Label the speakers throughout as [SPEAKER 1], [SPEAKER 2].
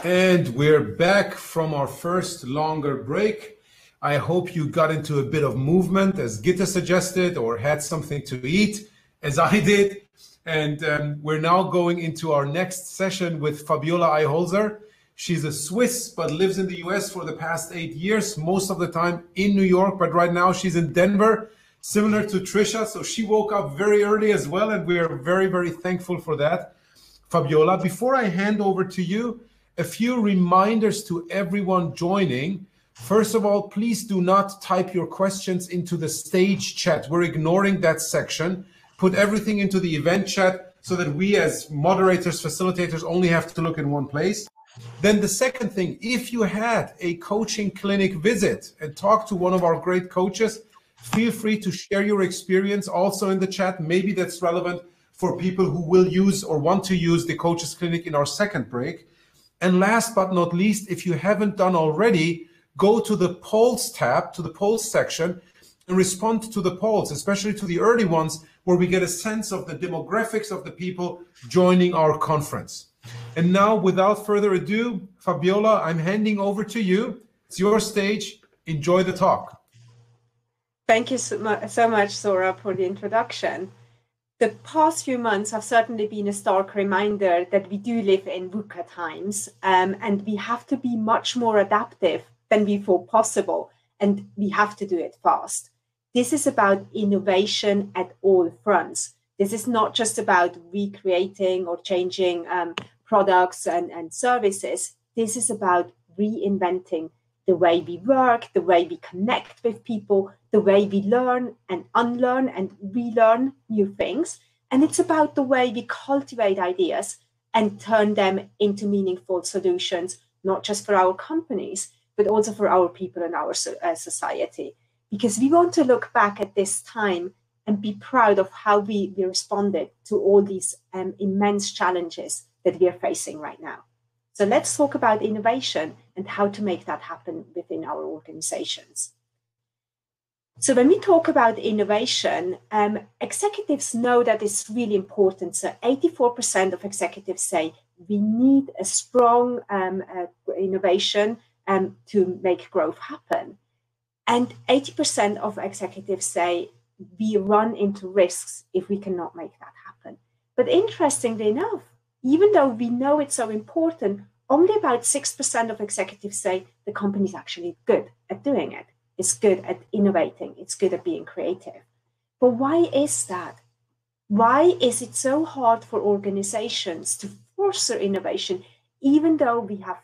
[SPEAKER 1] And we're back from our first longer break. I hope you got into a bit of movement, as Gitta suggested, or had something to eat, as I did. And we're now going into our next session with Fabiola Eyholzer. She's a Swiss, but lives in the US for the past 8 years, most of the time in New York, but right now she's in Denver, similar to Trisha. So she woke up very early as well, and we are very, very thankful for that. Fabiola, before I hand over to you, a few reminders to everyone joining. First of all, please do not type your questions into the stage chat. We're ignoring that section. Put everything into the event chat so that we as moderators, facilitators only have to look in one place. Then the second thing, if you had a coaching clinic visit and talk to one of our great coaches, feel free to share your experience also in the chat. Maybe that's relevant for people who will use or want to use the coaches clinic in our second break. And last but not least, if you haven't done already, go to the polls tab, to the polls section, and respond to the polls, especially to the early ones, where we get a sense of the demographics of the people joining our conference. And now, without further ado, Fabiola, I'm handing over to you. It's your stage. Enjoy the talk.
[SPEAKER 2] Thank you so much, Zora, for the introduction. The past few months have certainly been a stark reminder that we do live in VUCA times, and we have to be much more adaptive than we thought possible, and we have to do it fast. This is about innovation at all fronts. This is not just about recreating or changing products and services. This is about reinventing the way we work, the way we connect with people, the way we learn and unlearn and relearn new things. And it's about the way we cultivate ideas and turn them into meaningful solutions, not just for our companies, but also for our people and our society. Because we want to look back at this time and be proud of how we responded to all these immense challenges that we are facing right now. So let's talk about innovation and how to make that happen within our organizations. So when we talk about innovation, executives know that it's really important. So 84% of executives say we need a strong innovation to make growth happen. And 80% of executives say we run into risks if we cannot make that happen. But interestingly enough, even though we know it's so important, only about 6% of executives say the company is actually good at doing it. It's good at innovating. It's good at being creative. But why is that? Why is it so hard for organizations to foster innovation, even though we have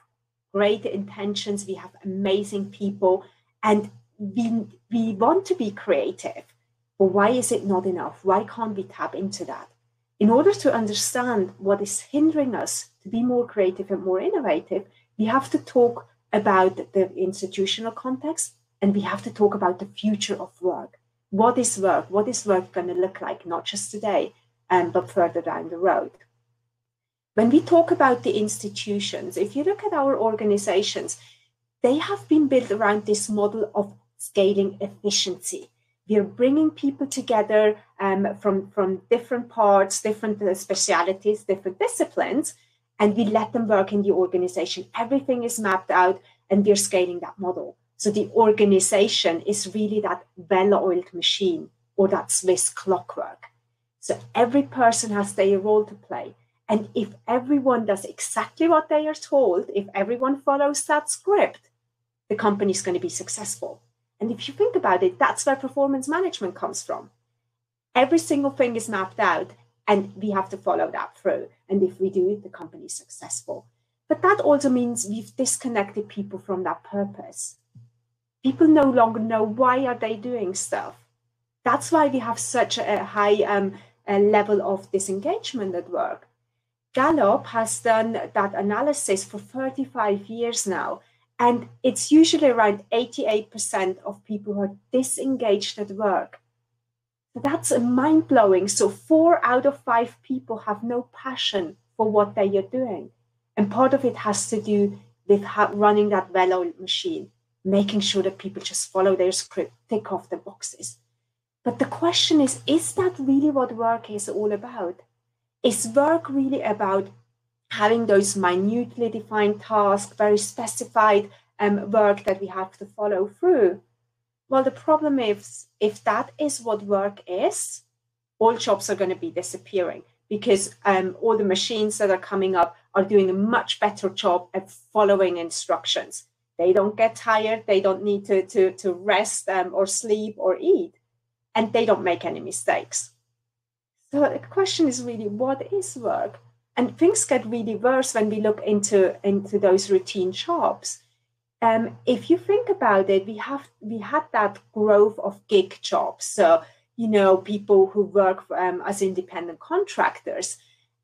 [SPEAKER 2] great intentions, we have amazing people, and we want to be creative? But why is it not enough? Why can't we tap into that? In order to understand what is hindering us to be more creative and more innovative, we have to talk about the institutional context, and we have to talk about the future of work. What is work? What is work going to look like, not just today, but further down the road? When we talk about the institutions, if you look at our organizations, they have been built around this model of scaling efficiency. We are bringing people together from different parts, different specialities, different disciplines, and we let them work in the organization. Everything is mapped out, and we're scaling that model. So the organization is really that well-oiled machine, or that Swiss clockwork. So every person has their role to play. And if everyone does exactly what they are told, if everyone follows that script, the company is going to be successful. And if you think about it, that's where performance management comes from. Every single thing is mapped out, and we have to follow that through. And if we do, the company is successful. But that also means we've disconnected people from that purpose. People no longer know why are they doing stuff. That's why we have such a high level of disengagement at work. Gallup has done that analysis for 35 years now. And it's usually around 88% of people who are disengaged at work. That's mind-blowing. So 4 out of 5 people have no passion for what they are doing. And part of it has to do with running that well-oiled machine, making sure that people just follow their script, tick off the boxes. But the question is that really what work is all about? Is work really about having those minutely defined tasks, very specified work that we have to follow through. Well, the problem is, if that is what work is, all jobs are going to be disappearing, because all the machines that are coming up are doing a much better job at following instructions. They don't get tired, they don't need to rest or sleep or eat, and they don't make any mistakes. So the question is really, what is work? And things get really worse when we look into those routine jobs. If you think about it, we had that growth of gig jobs. So, people who work as independent contractors.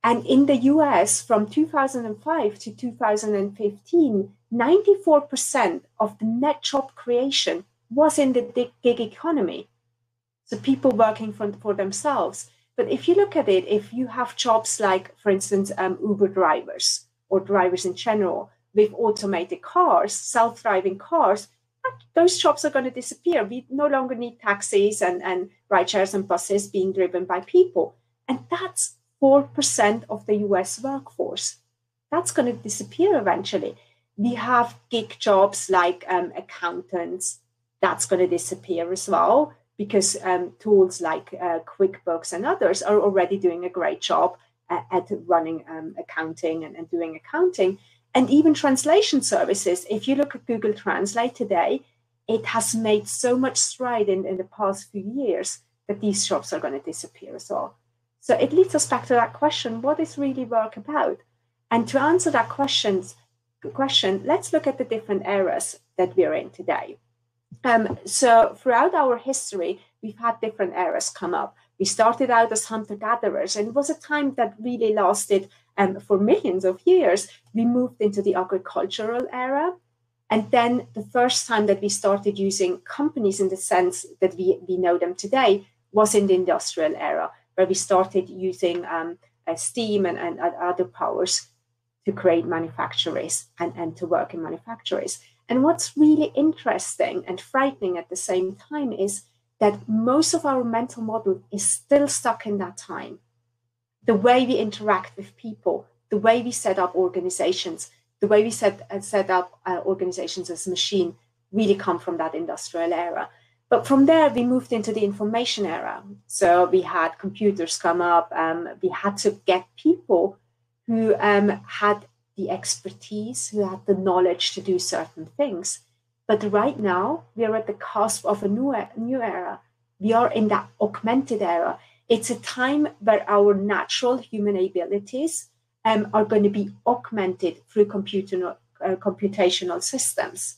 [SPEAKER 2] And in the US, from 2005 to 2015, 94% of the net job creation was in the gig economy. So people working for themselves. But if you look at it, if you have jobs like, for instance, Uber drivers or drivers in general, with automated cars, self-driving cars, those jobs are going to disappear. We no longer need taxis and rideshares and buses being driven by people. And that's 4% of the US workforce. That's going to disappear eventually. We have gig jobs like accountants. That's going to disappear as well, because tools like QuickBooks and others are already doing a great job at running accounting and doing accounting. And even translation services, if you look at Google Translate today, it has made so much stride in the past few years that these jobs are going to disappear as well. So it leads us back to that question, what is really work about? And to answer that question, let's look at the different eras that we're in today. So throughout our history, we've had different eras come up. We started out as hunter-gatherers, and it was a time that really lasted for millions of years. We moved into the agricultural era. And then the first time that we started using companies in the sense that we know them today was in the industrial era, where we started using steam and other powers to create manufactories and to work in manufactories. And what's really interesting and frightening at the same time is that most of our mental model is still stuck in that time. The way we interact with people, the way we set up organizations, the way we set up organizations as a machine really come from that industrial era. But from there, we moved into the information era. So we had computers come up. We had to get people who had the expertise, who had the knowledge to do certain things. But right now, we are at the cusp of a new era. We are in that augmented era. It's a time where our natural human abilities are going to be augmented through computational systems.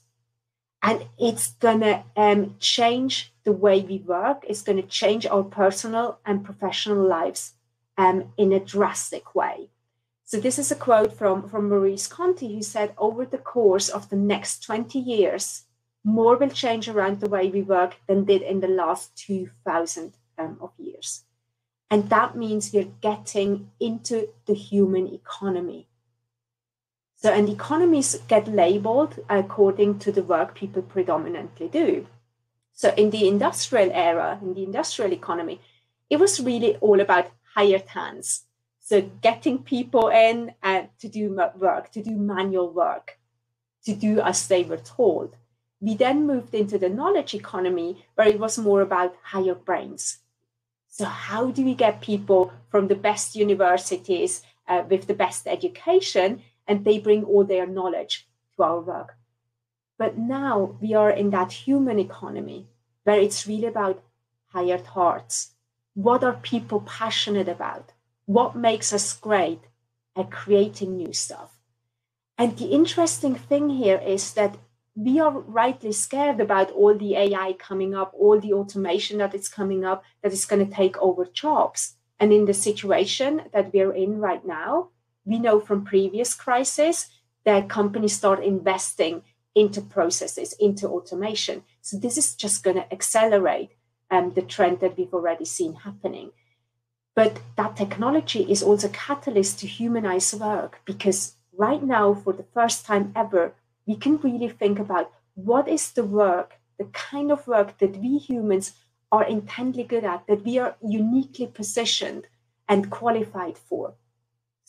[SPEAKER 2] And it's going to change the way we work. It's going to change our personal and professional lives in a drastic way. So this is a quote from Maurice Conti, who said, over the course of the next 20 years, more will change around the way we work than did in the last 2,000 of years. And that means we're getting into the human economy. So, and economies get labeled according to the work people predominantly do. So in the industrial era, in the industrial economy, it was really all about hired hands. So getting people in to do work, to do manual work, to do as they were told. We then moved into the knowledge economy, where it was more about higher brains. So how do we get people from the best universities with the best education, and they bring all their knowledge to our work? But now we are in that human economy, where it's really about hired hearts. What are people passionate about? What makes us great at creating new stuff? And the interesting thing here is that we are rightly scared about all the AI coming up, all the automation that is coming up, that is going to take over jobs. And in the situation that we're in right now, we know from previous crises that companies start investing into processes, into automation. So this is just going to accelerate the trend that we've already seen happening. But that technology is also a catalyst to humanize work, because right now, for the first time ever, we can really think about what is the work, the kind of work that we humans are intensely good at, that we are uniquely positioned and qualified for.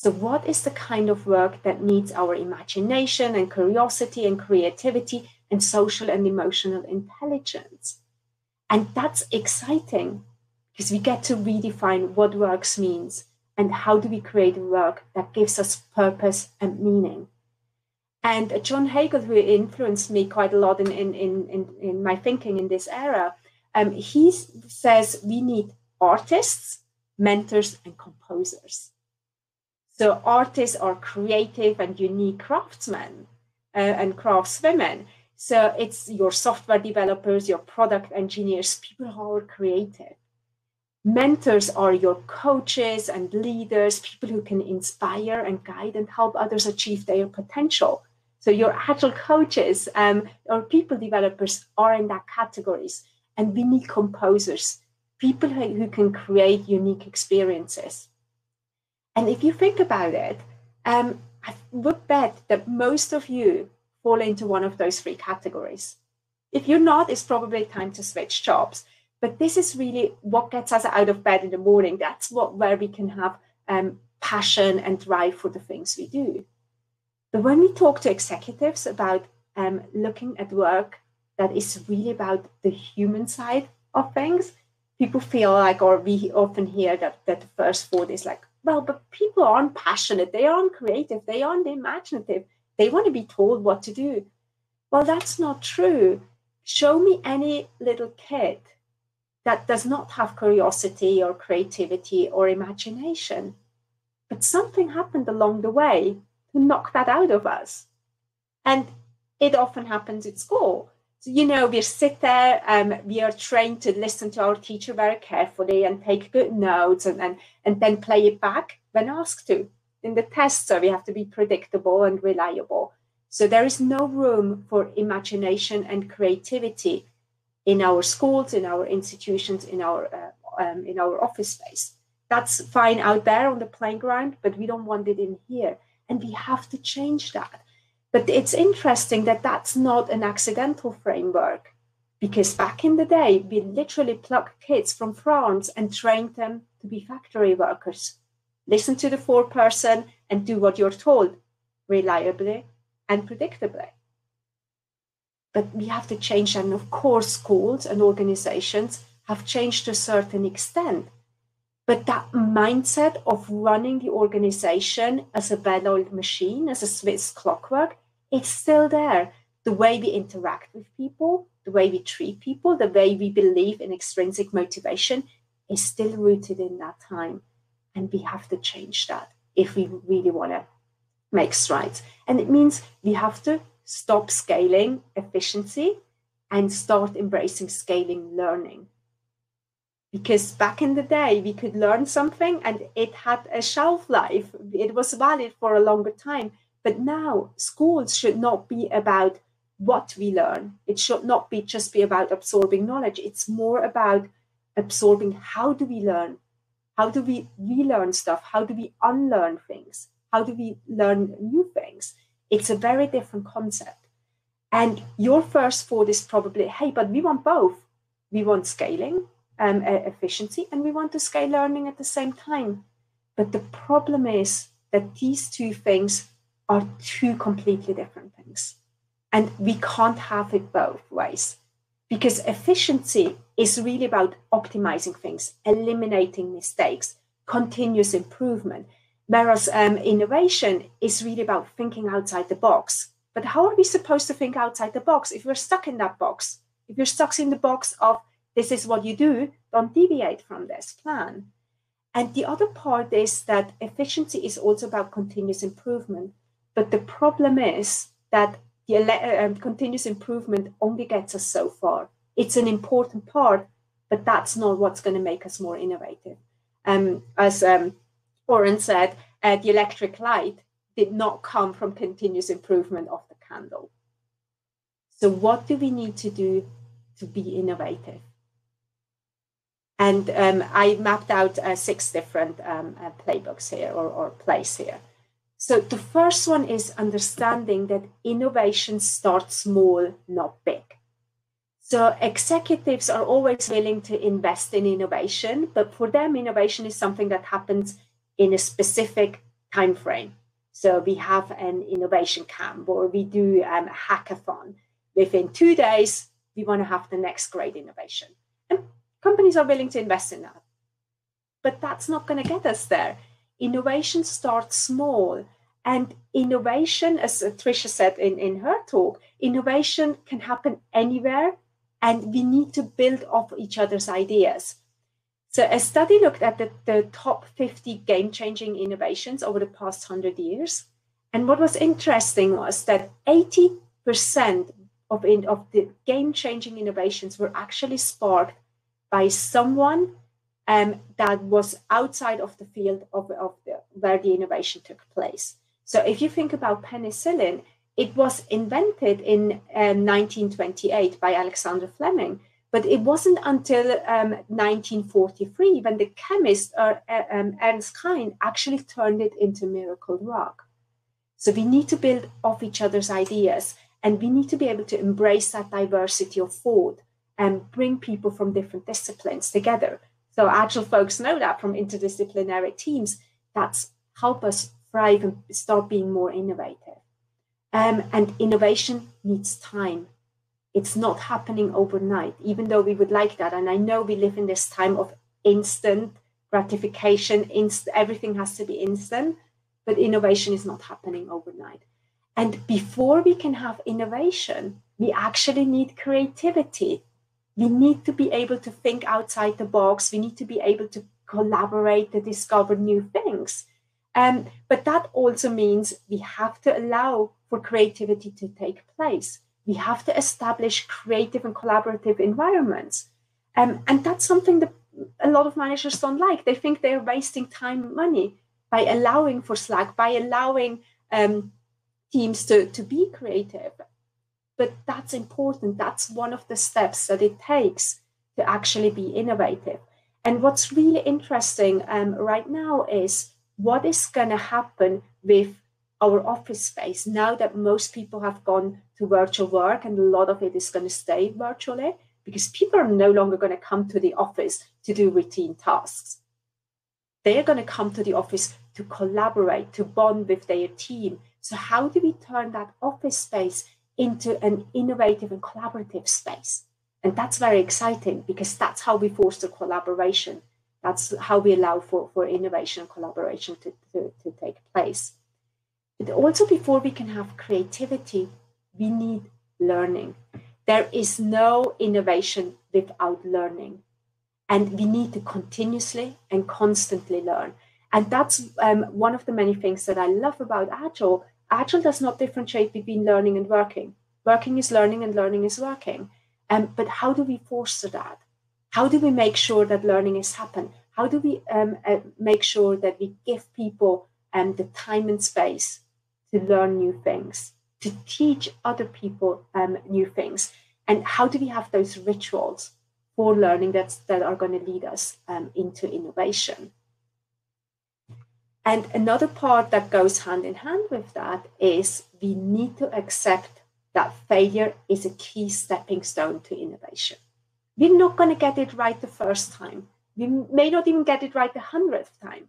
[SPEAKER 2] So what is the kind of work that needs our imagination and curiosity and creativity and social and emotional intelligence? And that's exciting because we get to redefine what works means and how do we create work that gives us purpose and meaning. And John Hagel, who influenced me quite a lot in my thinking in this era, he says we need artists, mentors, and composers. So artists are creative and unique craftsmen and craftswomen. So it's your software developers, your product engineers, people who are creative. Mentors are your coaches and leaders, people who can inspire and guide and help others achieve their potential. So your Agile coaches or people developers are in that categories. And we need composers, people who can create unique experiences. And if you think about it, I would bet that most of you fall into one of those three categories. If you're not, it's probably time to switch jobs. But this is really what gets us out of bed in the morning. That's where we can have passion and drive for the things we do. But when we talk to executives about looking at work that is really about the human side of things, people feel like, or we often hear that the first thought is like, well, but people aren't passionate, they aren't creative, they aren't imaginative, they want to be told what to do. Well, that's not true. Show me any little kid that does not have curiosity or creativity or imagination. But something happened along the way to knock that out of us. And it often happens at school. So, we sit there, we are trained to listen to our teacher very carefully and take good notes and then play it back when asked to. In the tests, so we have to be predictable and reliable. So there is no room for imagination and creativity in our schools, in our institutions, in our office space. That's fine out there on the playground, but we don't want it in here. And we have to change that. But it's interesting that that's not an accidental framework, because back in the day, we literally plucked kids from France and trained them to be factory workers. Listen to the foreperson and do what you're told, reliably and predictably. But we have to change that. And of course, schools and organizations have changed to a certain extent. But that mindset of running the organization as a well-oiled machine, as a Swiss clockwork, it's still there. The way we interact with people, the way we treat people, the way we believe in extrinsic motivation is still rooted in that time. And we have to change that if we really want to make strides. And it means we have to stop scaling efficiency and start embracing scaling learning. Because back in the day, we could learn something and it had a shelf life. It was valid for a longer time. But now schools should not be about what we learn. It should not be just be about absorbing knowledge. It's more about absorbing how do we learn? How do we relearn stuff? How do we unlearn things? How do we learn new things? It's a very different concept. And your first thought is probably, hey, but we want both. We want scaling, efficiency, and we want to scale learning at the same time. But the problem is that these two things are two completely different things. And we can't have it both ways, because efficiency is really about optimizing things, eliminating mistakes, continuous improvement, whereas innovation is really about thinking outside the box. But how are we supposed to think outside the box if we're stuck in that box? If you're stuck in the box of this is what you do, don't deviate from this plan. And the other part is that efficiency is also about continuous improvement. But the problem is that the continuous improvement only gets us so far. It's an important part, but that's not what's going to make us more innovative. As Oren said, the electric light did not come from continuous improvement of the candle. So what do we need to do to be innovative? And I mapped out 6 different playbooks here or plays here. So the first one is understanding that innovation starts small, not big. So executives are always willing to invest in innovation, but for them, innovation is something that happens in a specific time frame. So we have an innovation camp, or we do a hackathon. Within 2 days, we want to have the next great innovation. And companies are willing to invest in that. But that's not going to get us there. Innovation starts small. And innovation, as Tricia said in her talk, innovation can happen anywhere, and we need to build off each other's ideas. So a study looked at the top 50 game-changing innovations over the past 100 years. And what was interesting was that 80% of the game-changing innovations were actually sparked by someone that was outside of the field of where the innovation took place. So if you think about penicillin, it was invented in 1928 by Alexander Fleming, but it wasn't until 1943 when the chemist Ernst Klein actually turned it into miracle drug. So we need to build off each other's ideas, and we need to be able to embrace that diversity of thought and bring people from different disciplines together. So Agile folks know that from interdisciplinary teams, that's help us thrive and start being more innovative. And innovation needs time. It's not happening overnight, even though we would like that. And I know we live in this time of instant gratification, everything has to be instant, but innovation is not happening overnight. And before we can have innovation, we actually need creativity. We need to be able to think outside the box. We need to be able to collaborate, to discover new things. But that also means we have to allow for creativity to take place. We have to establish creative and collaborative environments. And that's something that a lot of managers don't like. They think they're wasting time and money by allowing for slack, by allowing teams to be creative. But that's important. That's one of the steps that it takes to actually be innovative. And what's really interesting right now is what is going to happen with our office space now that most people have gone to virtual work, and a lot of it is going to stay virtually because people are no longer going to come to the office to do routine tasks. They're going to come to the office to collaborate, to bond with their team. So how do we turn that office space into an innovative and collaborative space? And that's very exciting because that's how we foster collaboration. That's how we allow for innovation and collaboration to take place. But also, before we can have creativity, we need learning. There is no innovation without learning. And we need to continuously and constantly learn. And that's one of the many things that I love about Agile. Agile does not differentiate between learning and working. Working is learning and learning is working. But how do we foster that? How do we make sure that learning is happening? How do we make sure that we give people the time and space to learn new things, to teach other people new things? And how do we have those rituals for learning that are going to lead us into innovation? And another part that goes hand in hand with that is we need to accept that failure is a key stepping stone to innovation. We're not going to get it right the first time. We may not even get it right the 100th time,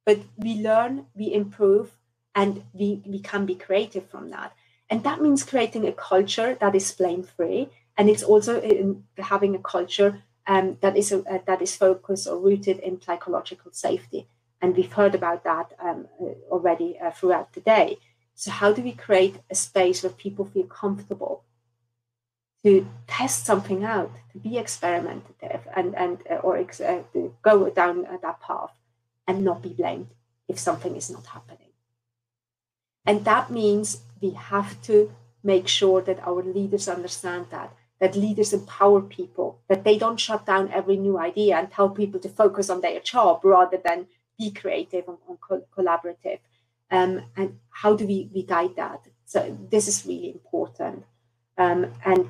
[SPEAKER 2] but we learn, we improve, and we can be creative from that. And that means creating a culture that is blame-free, and it's also having a culture that is focused or rooted in psychological safety. And we've heard about that already throughout the day. So how do we create a space where people feel comfortable to test something out, to be experimentative, or to go down that path and not be blamed if something is not happening? And that means we have to make sure that our leaders understand that leaders empower people, that they don't shut down every new idea and tell people to focus on their job rather than be creative and collaborative. And how do we guide that? So this is really important. And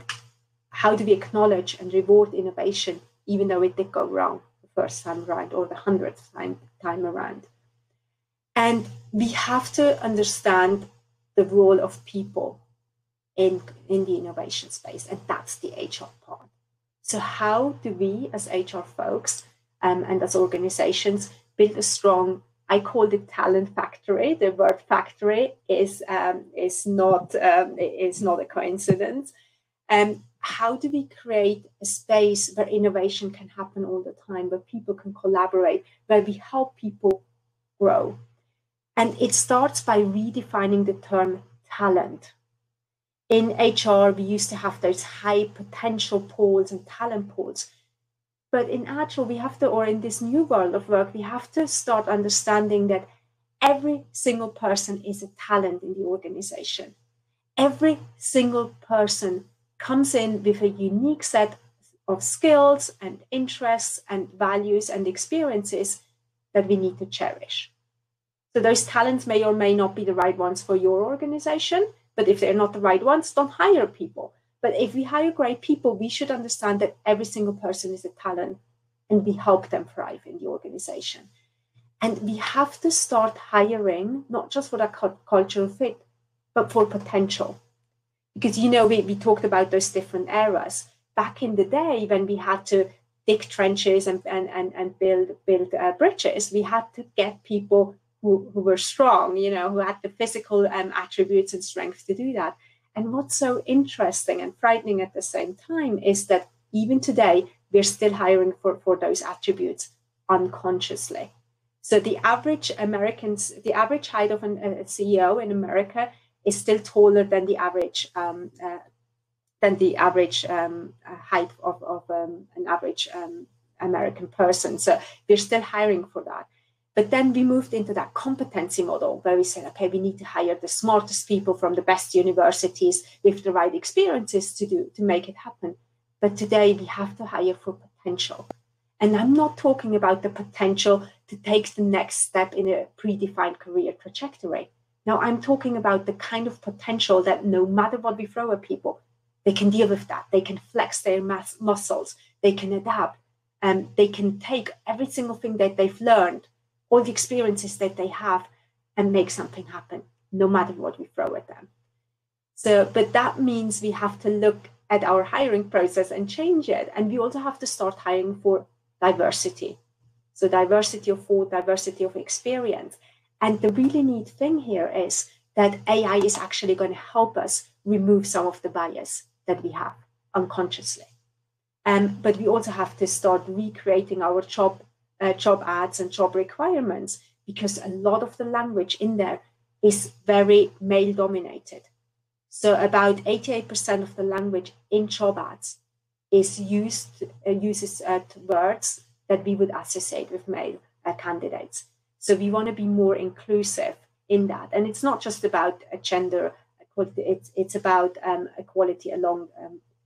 [SPEAKER 2] how do we acknowledge and reward innovation, even though it did go wrong the first time around or the 100th time around? And we have to understand the role of people in the innovation space, and that's the HR part. So how do we as HR folks and as organizations build a strong I called it talent factory. The word factory is not a coincidence. How do we create a space where innovation can happen all the time, where people can collaborate, where we help people grow? And it starts by redefining the term talent. In HR, we used to have those high potential pools and talent pools. But in Agile, we have to, or in this new world of work, we have to start understanding that every single person is a talent in the organization. Every single person comes in with a unique set of skills and interests and values and experiences that we need to cherish. So those talents may or may not be the right ones for your organization, but if they're not the right ones, don't hire people. But if we hire great people, we should understand that every single person is a talent and we help them thrive in the organization. And we have to start hiring, not just for that cultural fit, but for potential. Because, we talked about those different eras. Back in the day, when we had to dig trenches and build bridges, we had to get people who were strong, who had the physical attributes and strength to do that. And what's so interesting and frightening at the same time is that even today, we're still hiring for those attributes unconsciously. So the average height of a CEO in America is still taller than the average height of an average American person. So we're still hiring for that. But then we moved into that competency model where we said, okay, we need to hire the smartest people from the best universities with the right experiences to make it happen. But today we have to hire for potential. And I'm not talking about the potential to take the next step in a predefined career trajectory. Now, I'm talking about the kind of potential that no matter what we throw at people, they can deal with that. They can flex their muscles. They can adapt. And they can take every single thing that they've learned, all the experiences that they have, and make something happen, no matter what we throw at them. So, but that means we have to look at our hiring process and change it. And we also have to start hiring for diversity. So diversity of thought, diversity of experience. And the really neat thing here is that AI is actually going to help us remove some of the bias that we have unconsciously. But we also have to start recreating our job ads and job requirements, because a lot of the language in there is very male dominated. So about 88% of the language in job ads is uses words that we would associate with male candidates. So we want to be more inclusive in that. And it's not just about a gender equality, it's about equality along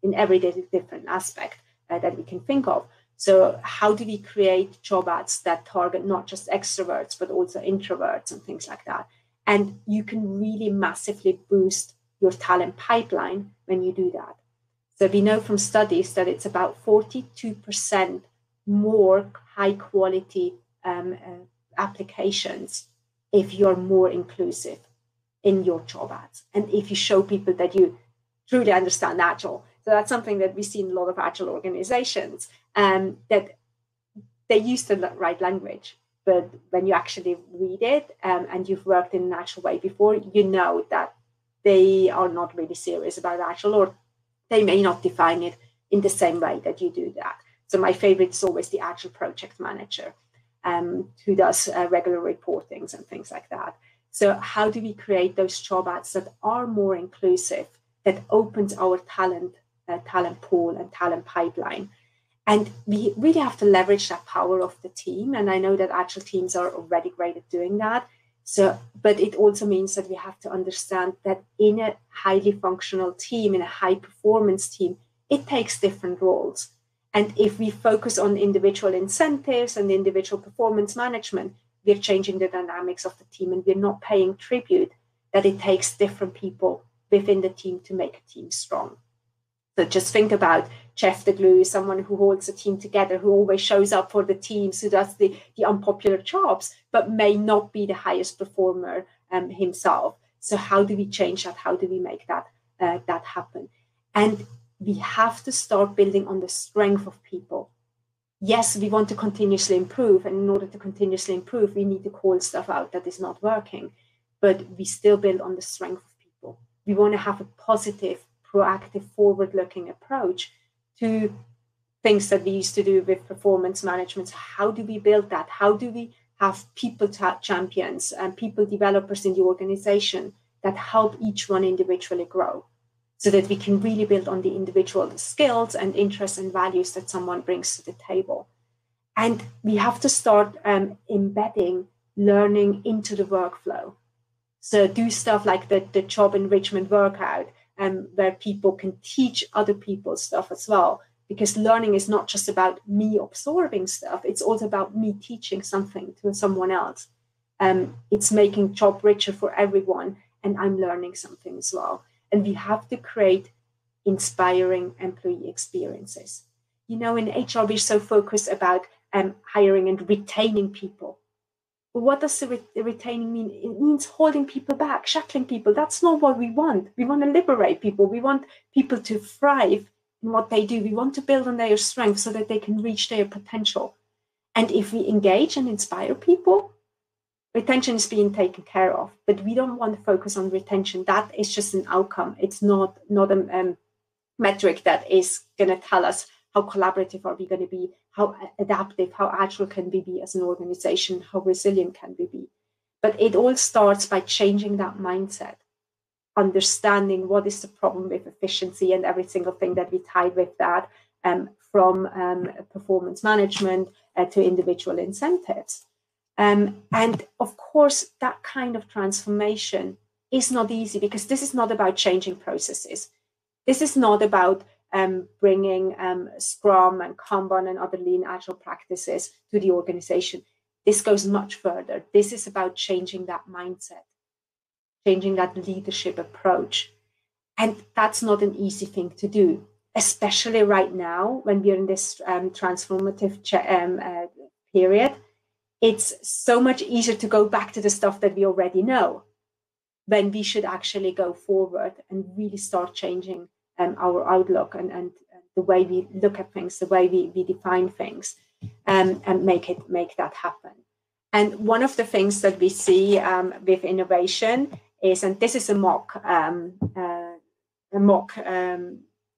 [SPEAKER 2] in every different aspect that we can think of. So how do we create job ads that target not just extroverts, but also introverts and things like that? And you can really massively boost your talent pipeline when you do that. So we know from studies that it's about 42% more high quality applications if you're more inclusive in your job ads. And if you show people that you truly understand Agile. So that's something that we see in a lot of Agile organizations, that they use the right language. But when you actually read it and you've worked in an Agile way before, you know that they are not really serious about Agile, or they may not define it in the same way that you do that. So my favorite is always the Agile project manager, who does regular reportings and things like that. So how do we create those job ads that are more inclusive, that opens our talent pool and talent pipeline? And we really have to leverage that power of the team. And I know that Agile teams are already great at doing that. So, but it also means that we have to understand that in a highly functional team, in a high performance team, it takes different roles. And if we focus on individual incentives and individual performance management, we're changing the dynamics of the team, and we're not paying tribute that it takes different people within the team to make a team strong. So just think about Jeff the Glue, someone who holds the team together, who always shows up for the teams, who does the unpopular jobs, but may not be the highest performer himself. So how do we change that? How do we make that happen? And we have to start building on the strength of people yes, we want to continuously improve. And in order to continuously improve, we need to call stuff out that is not working. But we still build on the strength of people. We want to have a positive, proactive, forward-looking approach to things that we used to do with performance management. How do we build that? How do we have people champions and people developers in the organization that help each one individually grow, so that we can really build on the individual skills and interests and values that someone brings to the table? And we have to start embedding learning into the workflow. So do stuff like the job enrichment workout, where people can teach other people stuff as well. Because learning is not just about me absorbing stuff, it's also about me teaching something to someone else. It's making job richer for everyone, and I'm learning something as well. And we have to create inspiring employee experiences. You know, in HR, we're so focused about hiring and retaining people. But what does retaining mean? It means holding people back, shackling people. That's not what we want. We want to liberate people. We want people to thrive in what they do. We want to build on their strengths so that they can reach their potential. And if we engage and inspire people, retention is being taken care of. But we don't want to focus on retention. That is just an outcome. It's not a metric that is going to tell us how collaborative are we going to be, how adaptive, how agile can we be as an organization, how resilient can we be. But it all starts by changing that mindset, understanding what is the problem with efficiency and every single thing that we tie with that, from performance management to individual incentives. And of course, that kind of transformation is not easy, because this is not about changing processes. This is not about bringing Scrum and Kanban and other lean agile practices to the organization. This goes much further. This is about changing that mindset, changing that leadership approach. And that's not an easy thing to do, especially right now when we're in this transformative period. It's so much easier to go back to the stuff that we already know, when we should actually go forward and really start changing our outlook and the way we look at things, the way we define things, and make that happen. And one of the things that we see with innovation is, and this is a mock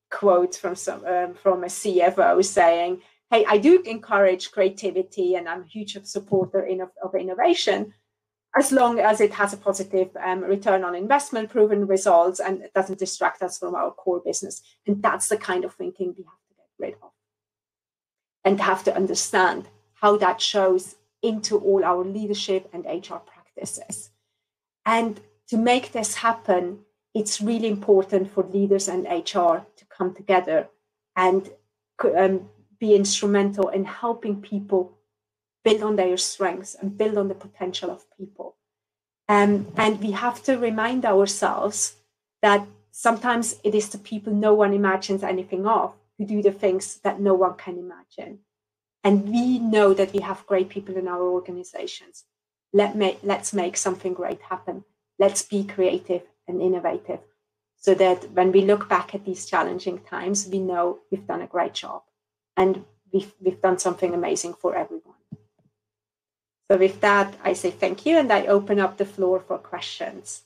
[SPEAKER 2] quote from a CFO saying, "Hey, I do encourage creativity, and I'm a huge supporter of innovation, as long as it has a positive return on investment, proven results, and it doesn't distract us from our core business." And that's the kind of thinking we have to get rid of, and have to understand how that shows into all our leadership and HR practices. And to make this happen, it's really important for leaders and HR to come together and be instrumental in helping people build on their strengths and build on the potential of people. And we have to remind ourselves that sometimes it is the people no one imagines anything of who do the things that no one can imagine. And we know that we have great people in our organizations. Let's make something great happen. Let's be creative and innovative, so that when we look back at these challenging times, we know we've done a great job and we've done something amazing for everyone. So with that, I say thank you, and I open up the floor for questions.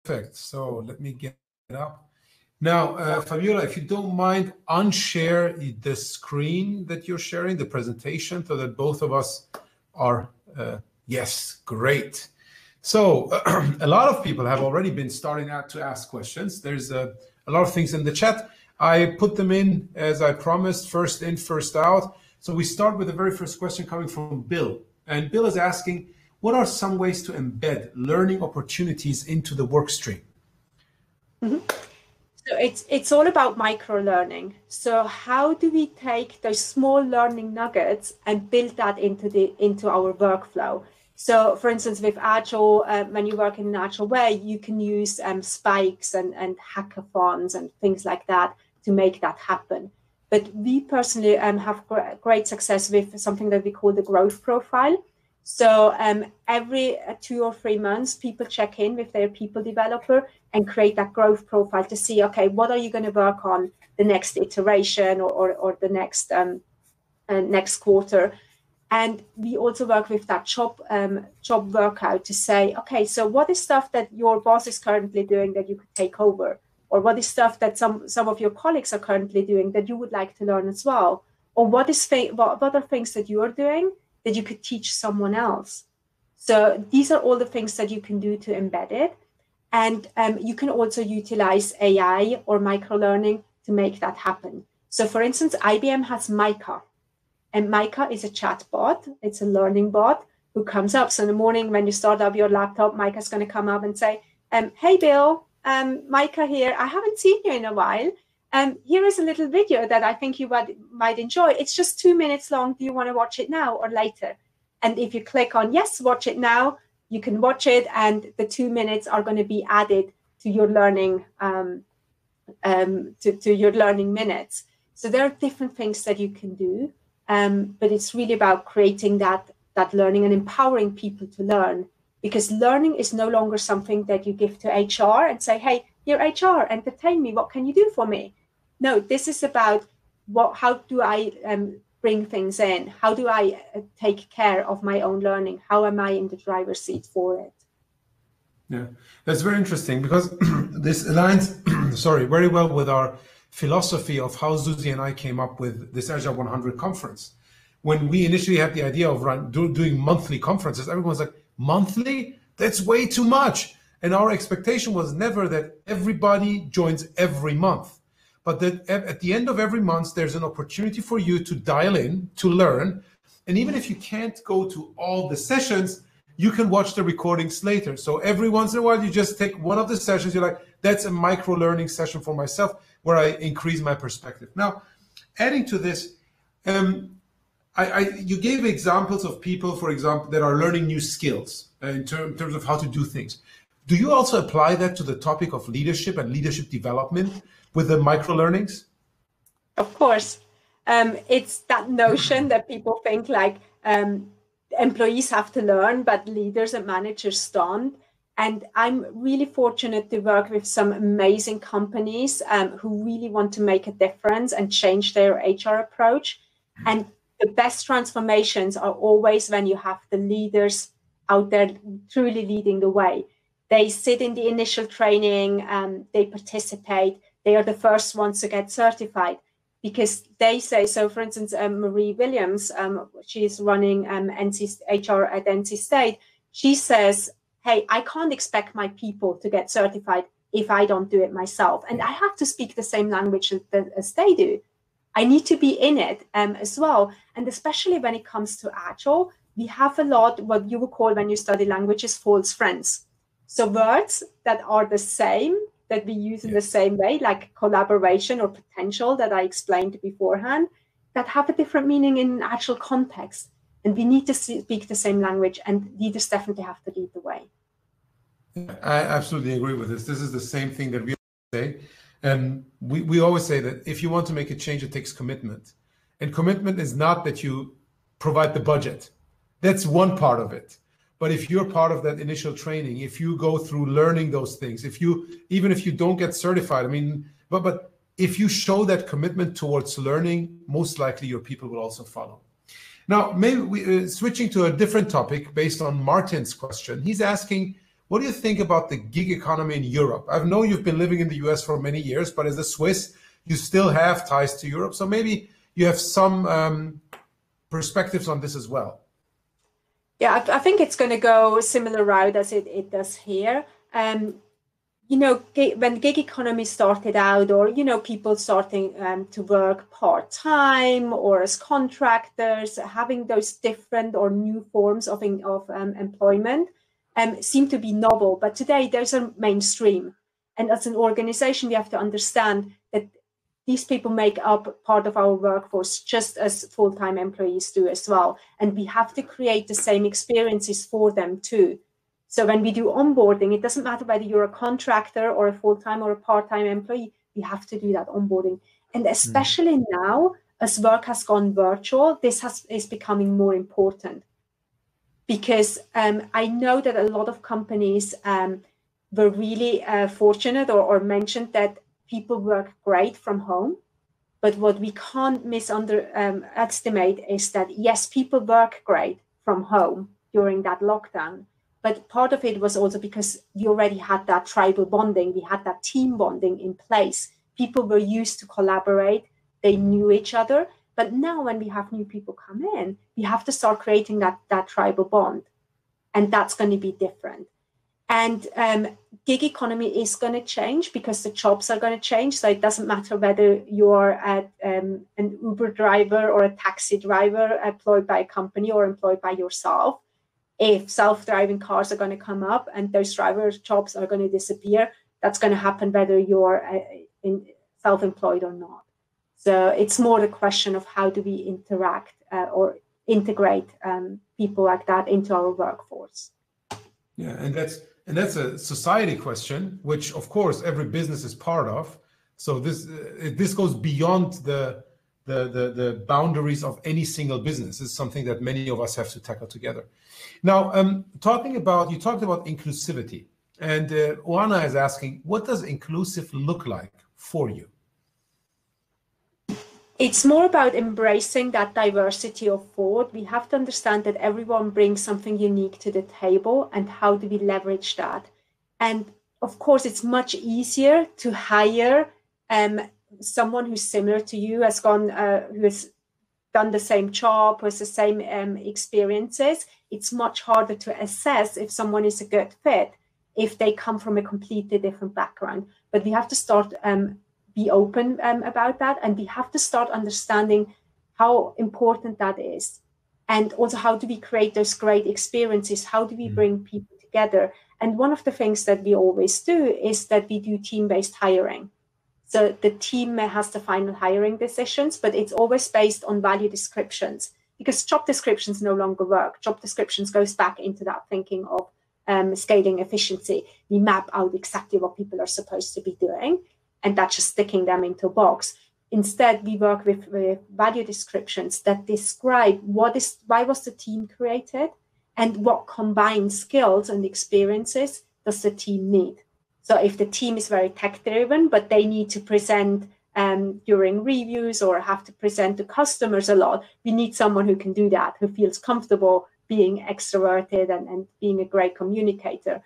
[SPEAKER 1] Perfect. So let me get it up. Now, Fabiola, if you don't mind, unshare the screen that you're sharing, the presentation, so that both of us are, yes, great. So a lot of people have already been starting out to ask questions. There's a lot of things in the chat. I put them in, as I promised, first in, first out. So we start with the very first question coming from Bill. And Bill is asking, what are some ways to embed learning opportunities into the work stream?
[SPEAKER 2] Mm-hmm. So it's all about micro learning. So how do we take those small learning nuggets and build that into our workflow? So for instance, with Agile, when you work in an Agile way, you can use spikes and hackathons and things like that to make that happen. But we personally have great success with something that we call the growth profile. So every 2 or 3 months, people check in with their people developer and create that growth profile to see, okay, what are you going to work on the next iteration or the next quarter. And we also work with that job workout to say, okay, so what is stuff that your boss is currently doing that you could take over? Or what is stuff that some of your colleagues are currently doing that you would like to learn as well? Or what are things that you are doing that you could teach someone else? So these are all the things that you can do to embed it. And you can also utilize AI or microlearning to make that happen. So for instance, IBM has Micah. And Micah is a chat bot. It's a learning bot who comes up. So in the morning when you start up your laptop, Micah's going to come up and say, hey, Bill, Micah here. I haven't seen you in a while. Here is a little video that I think you might enjoy. It's just 2 minutes long. Do you want to watch it now or later? And if you click on yes, watch it now, you can watch it. And the 2 minutes are going to be added to your learning to your learning minutes. So there are different things that you can do. But it's really about creating that learning and empowering people to learn, because learning is no longer something that you give to HR and say, hey, you're HR, entertain me. What can you do for me? No, this is about how do I bring things in? How do I take care of my own learning? How am I in the driver's seat for it?
[SPEAKER 1] Yeah, that's very interesting, because this aligns, very well with our philosophy of how Susie and I came up with this Agile100 conference. When we initially had the idea of doing monthly conferences, everyone's like, monthly? That's way too much. And our expectation was never that everybody joins every month, but that at the end of every month, there's an opportunity for you to dial in, to learn. And even if you can't go to all the sessions, you can watch the recordings later. So every once in a while, you just take one of the sessions, you're like, that's a micro learning session for myself, where I increase my perspective. Now, adding to this, you gave examples of people, for example, that are learning new skills in terms of how to do things. Do you also apply that to the topic of leadership and leadership development with the micro learnings?
[SPEAKER 2] Of course. It's that notion that people think like employees have to learn, but leaders and managers don't. And I'm really fortunate to work with some amazing companies who really want to make a difference and change their HR approach. And the best transformations are always when you have the leaders out there truly leading the way. They sit in the initial training, they participate, they are the first ones to get certified, because they say, so for instance, Marie Williams, she's running HR at NC State. She says, hey, I can't expect my people to get certified if I don't do it myself. And I have to speak the same language as they do. I need to be in it as well. And especially when it comes to Agile, we have a lot what you would call, when you study languages, false friends. So words that are the same, that we use in the same way, like collaboration or potential that I explained beforehand, that have a different meaning in an Agile context. And we need to speak the same language, and leaders definitely have to lead the way.
[SPEAKER 1] I absolutely agree with this. This is the same thing that we say. And we always say that if you want to make a change, it takes commitment. And commitment is not that you provide the budget. That's one part of it. But if you're part of that initial training, if you go through learning those things, even if you don't get certified, but if you show that commitment towards learning, most likely your people will also follow. Now, maybe we switching to a different topic based on Martin's question. He's asking, what do you think about the gig economy in Europe? I know you've been living in the US for many years, but as a Swiss, you still have ties to Europe. So maybe you have some perspectives on this as well.
[SPEAKER 2] Yeah, I think it's going to go a similar route as it does here. You know, when gig economy started out, or, you know, people starting to work part-time or as contractors, having those different or new forms of employment seem to be novel. But today there's a mainstream. And as an organization, we have to understand that these people make up part of our workforce just as full-time employees do as well. And we have to create the same experiences for them too. So when we do onboarding, it doesn't matter whether you're a contractor or a full-time or a part-time employee, we have to do that onboarding. And especially now, as work has gone virtual, this is becoming more important. because I know that a lot of companies were really fortunate or mentioned that people work great from home. But what we can't estimate is that, yes, people work great from home during that lockdown. But part of it was also because we already had that tribal bonding. We had that team bonding in place. People were used to collaborate. They knew each other. But now when we have new people come in, we have to start creating that tribal bond. And that's going to be different. And gig economy is going to change because the jobs are going to change. So it doesn't matter whether you're an Uber driver or a taxi driver employed by a company or employed by yourself. If self-driving cars are going to come up and those driver jobs are going to disappear, that's going to happen whether you're self-employed or not. So it's more the question of how do we interact or integrate people like that into our workforce.
[SPEAKER 1] Yeah, and that's a society question, which of course every business is part of. So this goes beyond the boundaries of any single business. It's something that many of us have to tackle together. Now, you talked about inclusivity, and Oana is asking, what does inclusive look like for you?
[SPEAKER 2] It's more about embracing that diversity of thought. We have to understand that everyone brings something unique to the table, and how do we leverage that? And of course, it's much easier to hire someone who's similar to you, who has done the same job, who has the same experiences. It's much harder to assess if someone is a good fit if they come from a completely different background. But we have to start be open about that, and we have to start understanding how important that is, and also how do we create those great experiences, how do we bring people together. And one of the things that we always do is that we do team-based hiring. So the team has the final hiring decisions, but it's always based on value descriptions, because job descriptions no longer work. Job descriptions goes back into that thinking of scaling efficiency. We map out exactly what people are supposed to be doing, and that's just sticking them into a box. Instead, we work with value descriptions that describe why was the team created, and what combined skills and experiences does the team need. So if the team is very tech-driven, but they need to present during reviews or have to present to customers a lot, we need someone who can do that, who feels comfortable being extroverted and being a great communicator.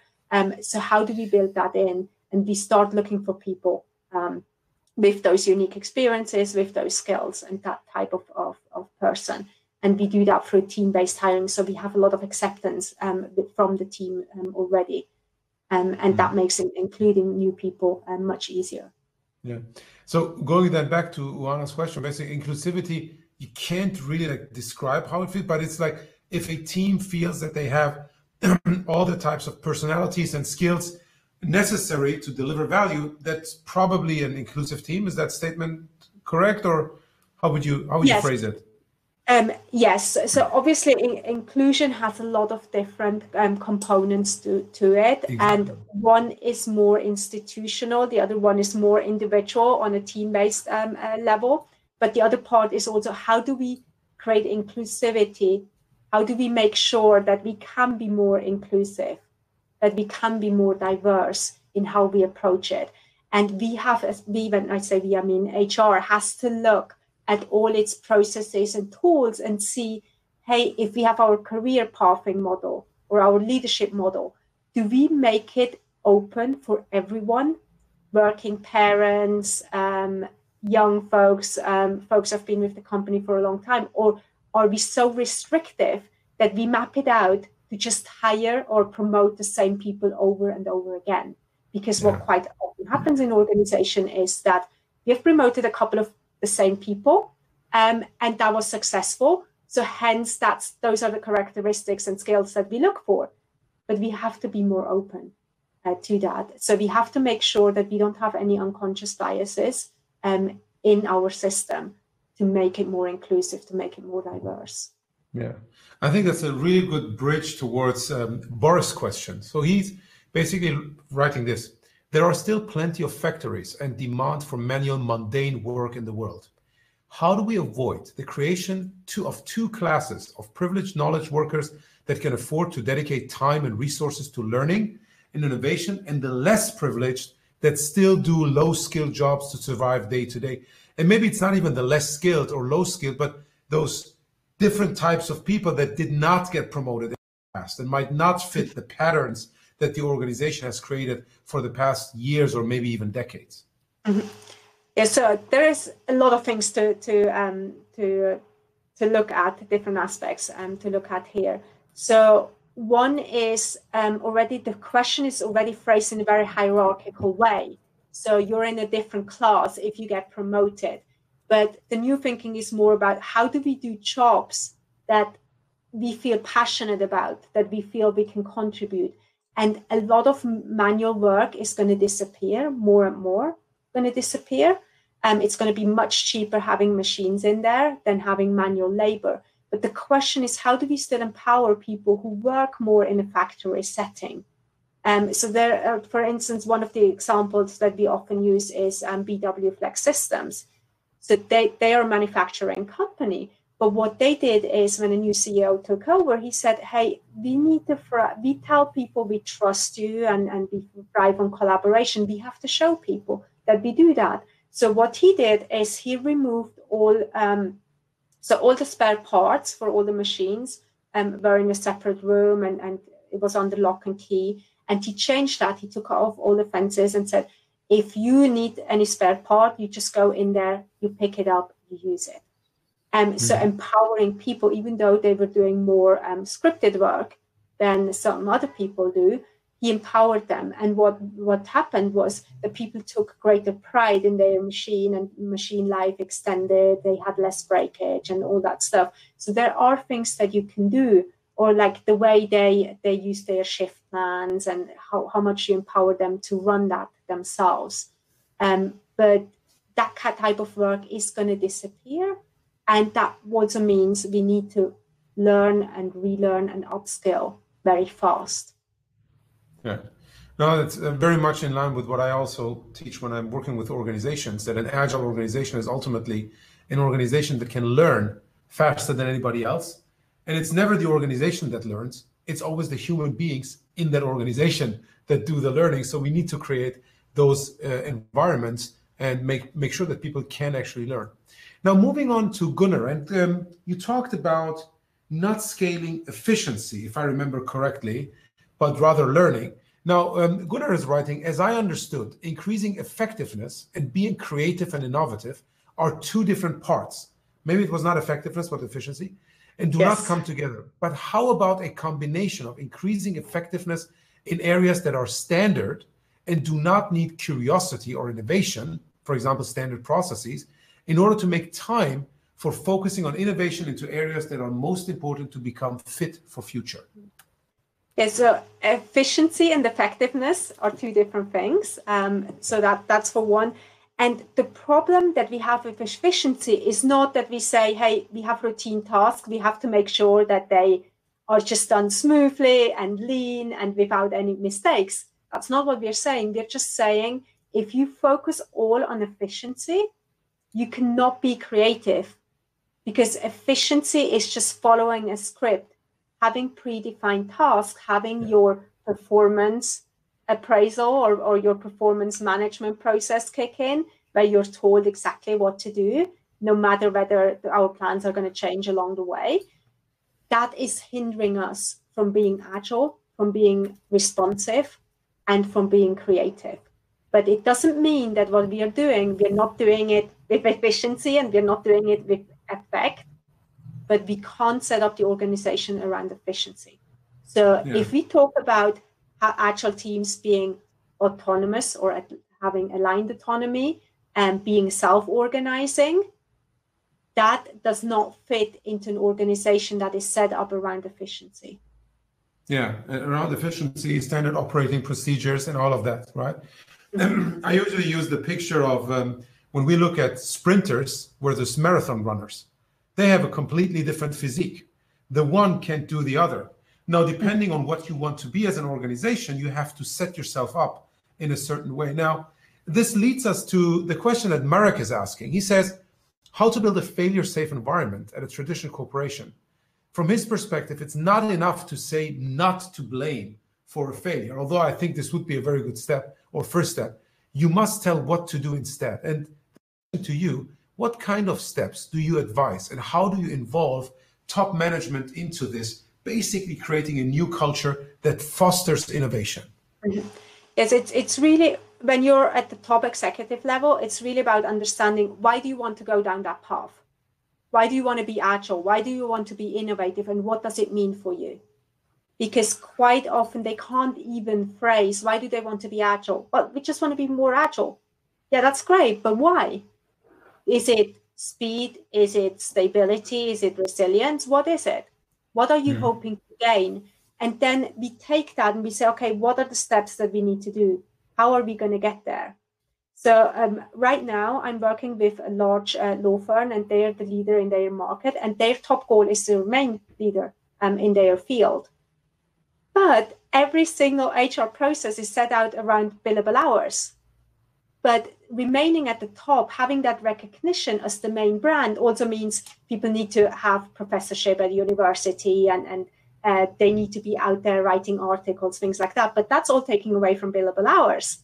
[SPEAKER 2] So how do we build that in? And we start looking for people with those unique experiences, with those skills, and that type of person. And we do that through team-based hiring. So we have a lot of acceptance from the team already. And that makes including new people much easier.
[SPEAKER 1] Yeah. So going then back to Uana's question, basically inclusivity, you can't really describe how it feels, but it's like if a team feels that they have all the types of personalities and skills necessary to deliver value, that's probably an inclusive team. Is that statement correct, or how would you
[SPEAKER 2] Yes.
[SPEAKER 1] phrase it?
[SPEAKER 2] Yes. So obviously, inclusion has a lot of different components to it, exactly. And one is more institutional, the other one is more individual on a team-based level. But the other part is also, how do we create inclusivity? How do we make sure that we can be more inclusive, that we can be more diverse in how we approach it? And we have, when I say we, I mean HR has to look at all its processes and tools and see, hey, if we have our career pathing model or our leadership model, do we make it open for everyone, working parents, young folks, folks who have been with the company for a long time? Or are we so restrictive that we map it out to just hire or promote the same people over and over again? Because what quite often happens in organization is that we have promoted a couple of the same people, and that was successful. So hence, those are the characteristics and skills that we look for. But we have to be more open to that. So we have to make sure that we don't have any unconscious biases in our system to make it more inclusive, to make it more diverse.
[SPEAKER 1] Yeah, I think that's a really good bridge towards Boris' question. So he's basically writing this: there are still plenty of factories and demand for manual, mundane work in the world. how do we avoid the creation of two classes of privileged knowledge workers that can afford to dedicate time and resources to learning and innovation, and the less privileged that still do low-skilled jobs to survive day to day? And maybe it's not even the less skilled or low skilled, but those different types of people that did not get promoted in the past and might not fit the patterns that the organization has created for the past years or maybe even decades.
[SPEAKER 2] Mm-hmm. Yeah, so there is a lot of things to look at, different aspects to look at here. So one is already the question is already phrased in a very hierarchical way. So you're in a different class if you get promoted. But the new thinking is more about how do we do jobs that we feel passionate about, that we feel we can contribute. And a lot of manual work is going to disappear, more and more going to disappear. It's going to be much cheaper having machines in there than having manual labor. But the question is, how do we still empower people who work more in a factory setting? So there, for instance, one of the examples that we often use is BW Flex Systems. So they are a manufacturing company. But what they did is when a new CEO took over, he said, hey, we tell people we trust you and we thrive on collaboration. We have to show people that we do that. So what he did is he removed all the spare parts for all the machines were in a separate room and it was under lock and key. And he changed that. He took off all the fences and said, if you need any spare part, you just go in there, you pick it up, you use it. So empowering people, even though they were doing more scripted work than some other people do, he empowered them. And what happened was that people took greater pride in their machine and machine life extended. They had less breakage and all that stuff. So there are things that you can do, or like the way they use their shift plans and how much you empower them to run that themselves. But that type of work is going to disappear. And that also means we need to learn and relearn and upskill very fast.
[SPEAKER 1] Yeah, no, that's very much in line with what I also teach when I'm working with organizations, that an agile organization is ultimately an organization that can learn faster than anybody else. And it's never the organization that learns. It's always the human beings in that organization that do the learning. So we need to create those environments and make sure that people can actually learn. Now, moving on to Gunnar, and you talked about not scaling efficiency, if I remember correctly, but rather learning. Now, Gunnar is writing, as I understood, increasing effectiveness and being creative and innovative are two different parts. Maybe it was not effectiveness, but efficiency, and do not come together. But how about a combination of increasing effectiveness in areas that are standard and do not need curiosity or innovation, for example, standard processes, in order to make time for focusing on innovation into areas that are most important to become fit for future?
[SPEAKER 2] Yeah, so efficiency and effectiveness are two different things. So that's for one. And the problem that we have with efficiency is not that we say, hey, we have routine tasks, we have to make sure that they are just done smoothly and lean and without any mistakes. That's not what we're saying. We're just saying, if you focus all on efficiency, you cannot be creative, because efficiency is just following a script, having predefined tasks, having your performance appraisal or your performance management process kick in, where you're told exactly what to do, no matter whether our plans are going to change along the way. That is hindering us from being agile, from being responsive, and from being creative. But it doesn't mean that what we are doing, we're not doing it with efficiency and we're not doing it with effect, but we can't set up the organization around efficiency. So if we talk about how agile teams being autonomous or having aligned autonomy and being self-organizing, that does not fit into an organization that is set up around efficiency.
[SPEAKER 1] Yeah, around efficiency, standard operating procedures and all of that, right? I usually use the picture of when we look at sprinters versus marathon runners. They have a completely different physique. The one can't do the other. Now, depending on what you want to be as an organization, you have to set yourself up in a certain way. Now, this leads us to the question that Marek is asking. He says, how to build a failure-safe environment at a traditional corporation. From his perspective, it's not enough to say not to blame for a failure, although I think this would be a very good step or first step. You must tell what to do instead. And to you, what kind of steps do you advise and how do you involve top management into this, basically creating a new culture that fosters innovation?
[SPEAKER 2] Yes, it's really, when you're at the top executive level, it's really about understanding, why do you want to go down that path? Why do you want to be agile? Why do you want to be innovative? And what does it mean for you? Because quite often they can't even phrase, why do they want to be agile? Well, we just want to be more agile. Yeah, that's great, but why? Is it speed? Is it stability? Is it resilience? What is it? What are you hoping to gain? And then we take that and we say, okay, what are the steps that we need to do? How are we going to get there? So right now I'm working with a large law firm, and they're the leader in their market, and their top goal is to remain leader in their field. But every single HR process is set out around billable hours. But remaining at the top, having that recognition as the main brand also means people need to have professorship at university, and they need to be out there writing articles, things like that. But that's all taking away from billable hours.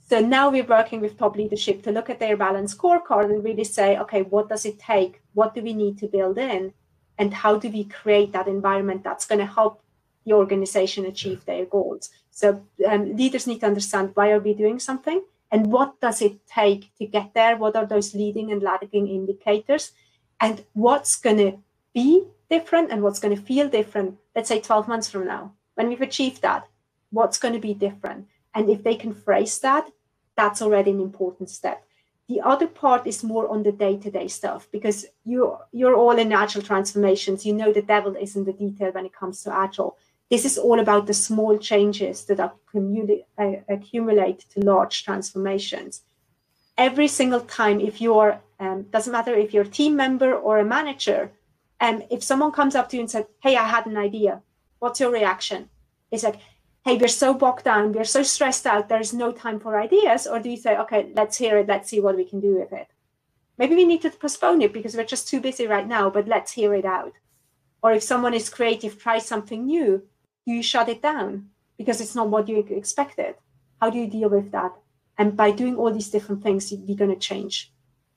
[SPEAKER 2] So now we're working with top leadership to look at their balanced scorecard and really say, okay, what does it take? What do we need to build in? And how do we create that environment that's going to help the organization achieve their goals? So leaders need to understand, why are we doing something? And what does it take to get there? What are those leading and lagging indicators? And what's going to be different and what's going to feel different, let's say 12 months from now, when we've achieved that, what's going to be different? And if they can phrase that, that's already an important step. The other part is more on the day-to-day stuff, because you're all in Agile transformations. You know the devil is in the detail when it comes to Agile. This is all about the small changes that accumulate to large transformations. Every single time, if you're, doesn't matter if you're a team member or a manager, if someone comes up to you and said, hey, I had an idea, what's your reaction? It's like, hey, we're so bogged down, we're so stressed out, there's no time for ideas? Or do you say, okay, let's hear it, let's see what we can do with it? Maybe we need to postpone it because we're just too busy right now, but let's hear it out. Or if someone is creative, try something new, do you shut it down because it's not what you expected? How do you deal with that? And by doing all these different things, we're going to change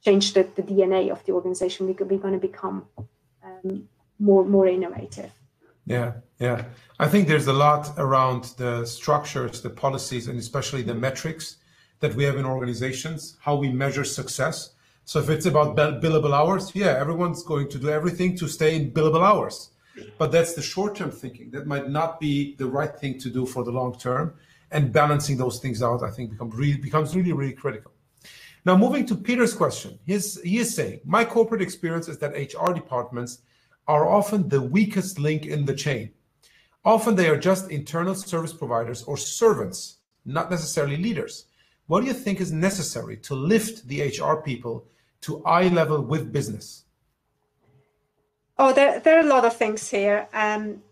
[SPEAKER 2] the DNA of the organization. We're going to become more innovative.
[SPEAKER 1] Yeah. I think there's a lot around the structures, the policies, and especially the metrics that we have in organizations, how we measure success. So if it's about billable hours, yeah, everyone's going to do everything to stay in billable hours. But that's the short-term thinking. That might not be the right thing to do for the long term. And balancing those things out, I think, becomes really, really critical. Now, moving to Peter's question, he is saying, my corporate experience is that HR departments are often the weakest link in the chain. Often they are just internal service providers or servants, not necessarily leaders. What do you think is necessary to lift the HR people to eye level with business?
[SPEAKER 2] Oh, there are a lot of things here. And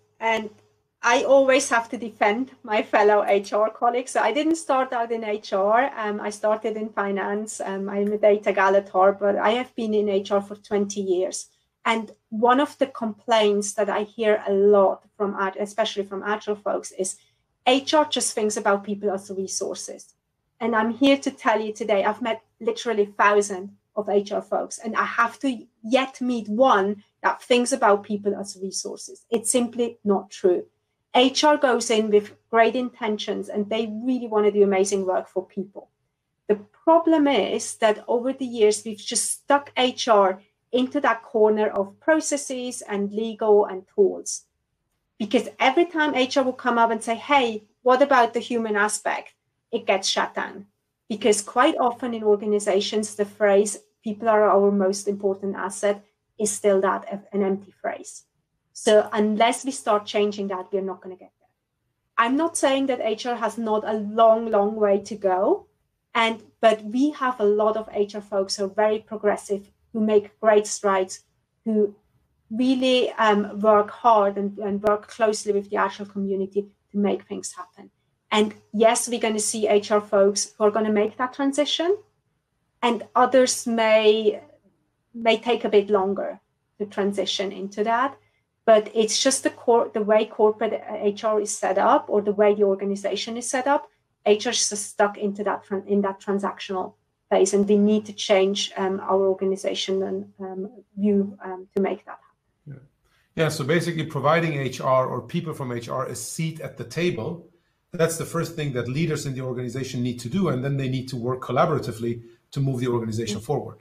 [SPEAKER 2] I always have to defend my fellow HR colleagues. So I didn't start out in HR. I started in finance. I'm a data gal at heart, but I have been in HR for 20 years. And one of the complaints that I hear a lot from, especially from Agile folks, is HR just thinks about people as resources. And I'm here to tell you today, I've met literally thousands of HR folks, and I have to yet meet one that thinks about people as resources. It's simply not true. HR goes in with great intentions, and they really want to do amazing work for people. The problem is that over the years, we've just stuck HR into that corner of processes and legal and tools. Because every time HR will come up and say, hey, what about the human aspect? It gets shut down. Because quite often in organizations, the phrase, people are our most important asset, is still an empty phrase. So unless we start changing that, we're not going to get there. I'm not saying that HR has not a long, long way to go. But we have a lot of HR folks who are very progressive, who make great strides, who really work hard and work closely with the Agile community to make things happen. And yes, we're going to see HR folks who are going to make that transition, and others may may take a bit longer to transition into that. But it's just the way corporate HR is set up, or the way the organization is set up. HR is just stuck into that transactional phase, and we need to change our organization and view to make that happen.
[SPEAKER 1] Yeah. So basically, providing HR or people from HR a seat at the table. That's the first thing that leaders in the organization need to do, and then they need to work collaboratively to move the organization forward.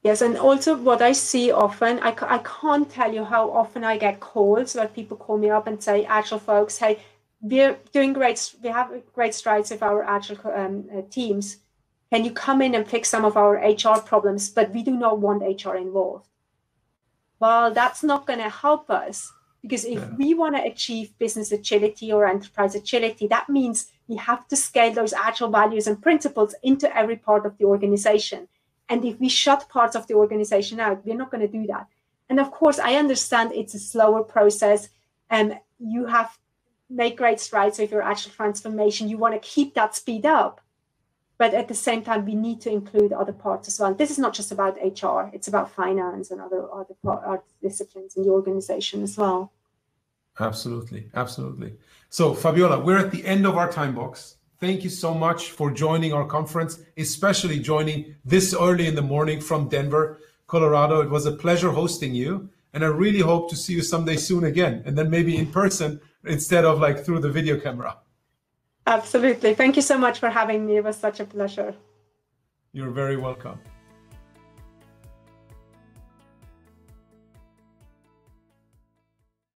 [SPEAKER 2] Yes, and also what I see often, I can't tell you how often I get calls where people call me up and say, Agile folks, hey, we're doing great, we have great strides with our Agile teams. Can you come in and fix some of our HR problems? But we do not want HR involved. Well, that's not going to help us, because if we want to achieve business agility or enterprise agility, that means we have to scale those Agile values and principles into every part of the organization. And if we shut parts of the organization out, we're not going to do that. And of course, I understand it's a slower process, and you have made great strides with your Agile transformation. You want to keep that speed up. But at the same time, we need to include other parts as well. This is not just about HR. It's about finance and other disciplines in the organization as well.
[SPEAKER 1] Absolutely. Absolutely. So, Fabiola, we're at the end of our time box. Thank you so much for joining our conference, especially joining this early in the morning from Denver, Colorado. It was a pleasure hosting you, and I really hope to see you someday soon again, and then maybe in person instead of like through the video camera.
[SPEAKER 2] Absolutely. Thank you so much for having me. It was such a pleasure.
[SPEAKER 1] You're very welcome.